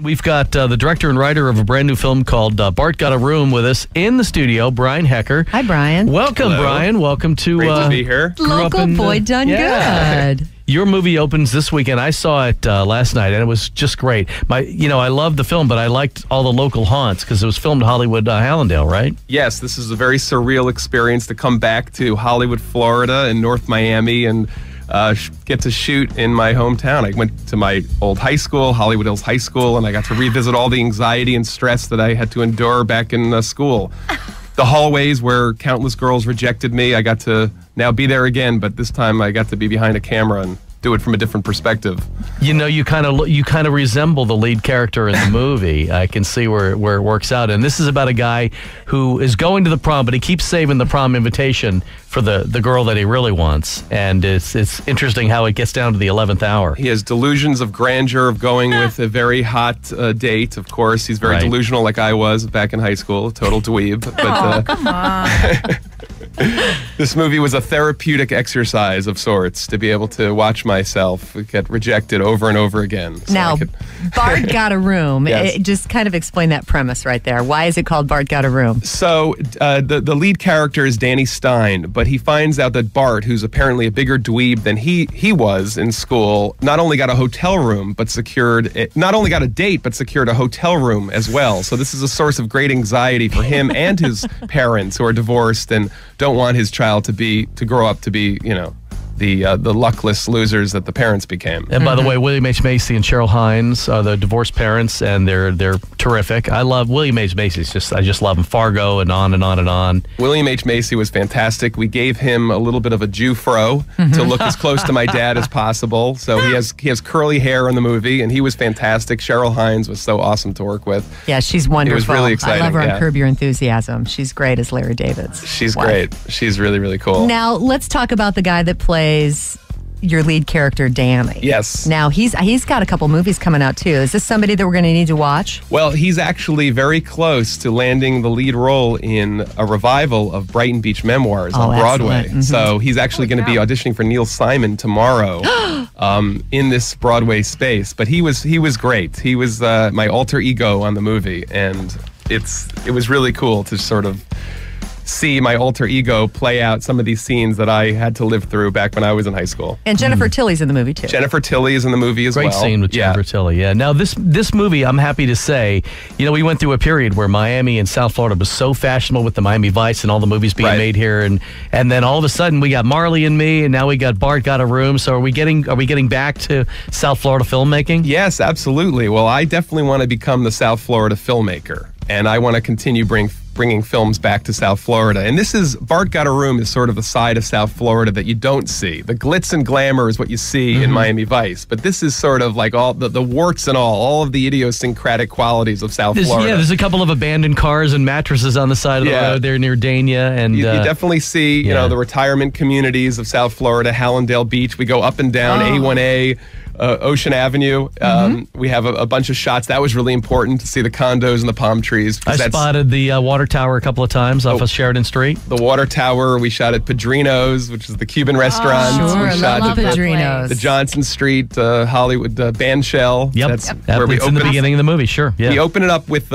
We've got the director and writer of a brand new film called Bart Got A Room with us in the studio, Brian Hecker. Hi, Brian. Welcome, Hello. Brian. Welcome to... Great to be here. Local boy done good. Your movie opens this weekend. I saw it last night, and it was just great. I loved the film, but I liked all the local haunts because it was filmed Hollywood, Hallandale, right? Yes, this is a very surreal experience to come back to Hollywood, Florida, and North Miami, and get to shoot in my hometown. I went to my old high school, Hollywood Hills High School, and I got to revisit all the anxiety and stress that I had to endure back in school. The hallways where countless girls rejected me, I got to now be there again, but this time I got to be behind a camera and do it from a different perspective. You know, you kind of resemble the lead character in the movie. I can see where it works out. And this is about a guy who is going to the prom, but he keeps saving the prom invitation for the girl that he really wants. And it's interesting how it gets down to the 11th hour. He has delusions of grandeur of going with a very hot date, of course. He's very delusional like I was back in high school, a total dweeb. But, come on. This movie was a therapeutic exercise of sorts to be able to watch myself get rejected over and over again. So now, Bart Got A Room. Yes. Just kind of explain that premise right there. Why is it called Bart Got A Room? So the lead character is Danny Stein, but he finds out that Bart, who's apparently a bigger dweeb than he was in school, not only got a hotel room, but not only got a date, but secured a hotel room as well. So this is a source of great anxiety for him and his parents, who are divorced and don't want his child to grow up to be, the luckless losers that the parents became. And by the way, William H. Macy and Cheryl Hines are the divorced parents, and they're terrific. I love William H. Macy. I just love him. Fargo and on and on and on. William H. Macy was fantastic. We gave him a little bit of a Jew fro to look as close to my dad as possible. So he has curly hair in the movie, and he was fantastic. Cheryl Hines was so awesome to work with. Yeah, she's wonderful. It was really exciting. I love her on Curb Your Enthusiasm. She's great as Larry David's She's wife. great. She's really, really cool. Now, let's talk about the guy that plays your lead character, Danny. Yes. Now, he's got a couple movies coming out, too. Is this somebody that we're going to need to watch? Well, he's actually very close to landing the lead role in a revival of Brighton Beach Memoirs on Broadway. Mm-hmm. So he's actually going to be auditioning for Neil Simon tomorrow in this Broadway space. But he was great. He was my alter ego on the movie, and it was really cool to sort of see my alter ego play out some of these scenes that I had to live through back when I was in high school. And Jennifer Tilly's in the movie, too. Jennifer Tilly is in the movie as well. Great scene with Jennifer Tilly, yeah. Now, this movie, I'm happy to say, we went through a period where Miami and South Florida was so fashionable with the Miami Vice and all the movies being made here, and then all of a sudden we got Marley and Me, and now we got Bart Got A Room. So are we getting back to South Florida filmmaking? Yes, absolutely. Well, I definitely want to become the South Florida filmmaker, and I want to continue bringing films back to South Florida. And Bart Got A Room is sort of the side of South Florida that you don't see. The glitz and glamour is what you see in Miami Vice, but this is sort of like all the warts and all of the idiosyncratic qualities of South Florida. Yeah, there's a couple of abandoned cars and mattresses on the side of the road there near Dania. And you definitely see, the retirement communities of South Florida, Hallandale Beach. We go up and down A1A, Ocean Avenue. We have a bunch of shots. That was really important to see the condos and the palm trees. I spotted the water tower a couple of times off of Sheridan Street. The water tower. We shot at Padrino's, which is the Cuban restaurant. Sure, we shot love at Padrino's. the Johnson Street Hollywood band shell. Yep. That's where we it's open in the beginning of the movie, sure. Yeah. We open it up with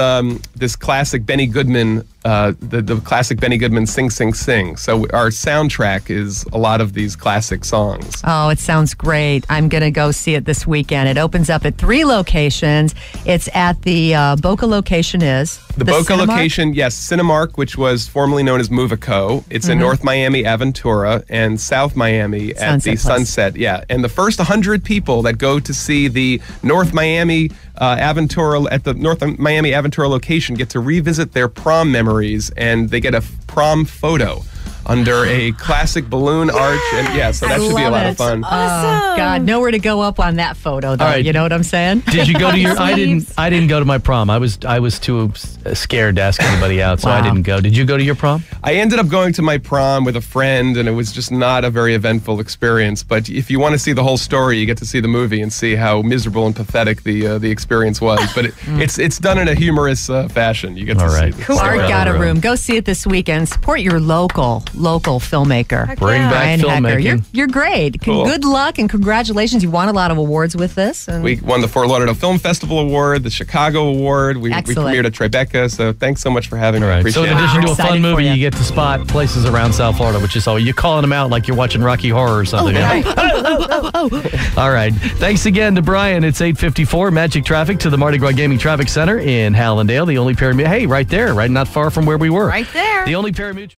this classic Benny Goodman, the classic Benny Goodman Sing, Sing, Sing. So our soundtrack is a lot of these classic songs. Oh, it sounds great. I'm going to go see it this weekend. It opens up at 3 locations. It's at the Boca location is? The Boca Cinemark? location, yes, Cinemark, which was formerly known as Movico. It's in North Miami, Aventura, and South Miami at the Sunset. Yeah, and the first 100 people that go to see the North Miami Aventura at the North Miami Aventura location get to revisit their prom memories, and they get a prom photo under a classic balloon arch, and so that should be a lot of fun. Awesome. God, nowhere to go up on that photo, though. You know what I'm saying? Did you go to your? I didn't go to my prom. I was too scared to ask anybody out, so I didn't go. Did you go to your prom? I ended up going to my prom with a friend, and it was just not a very eventful experience. But if you want to see the whole story, you get to see the movie and see how miserable and pathetic the experience was. But it's done in a humorous fashion. You get to see. Bart Got A Room. Go see it this weekend. Support your local. local filmmaker. Bring back Brian Hecker. filmmaking. You're great. Cool. Good luck and congratulations. You won a lot of awards with this. And We won the Fort Lauderdale Film Festival Award, the Chicago Award. We Excellent. premiered at Tribeca, so thanks so much for having me. All right. Appreciate So in it. addition to a Excited fun for movie, you. you get to spot places around South Florida, which is all. You're calling them out like you're watching Rocky Horror or something. right. All right. Thanks again to Brian. It's 8:54. Magic Traffic to the Mardi Gras Gaming Traffic Center in Hallandale. The only Hey, right there, right not far from where we were. Right there. The only parimutuel.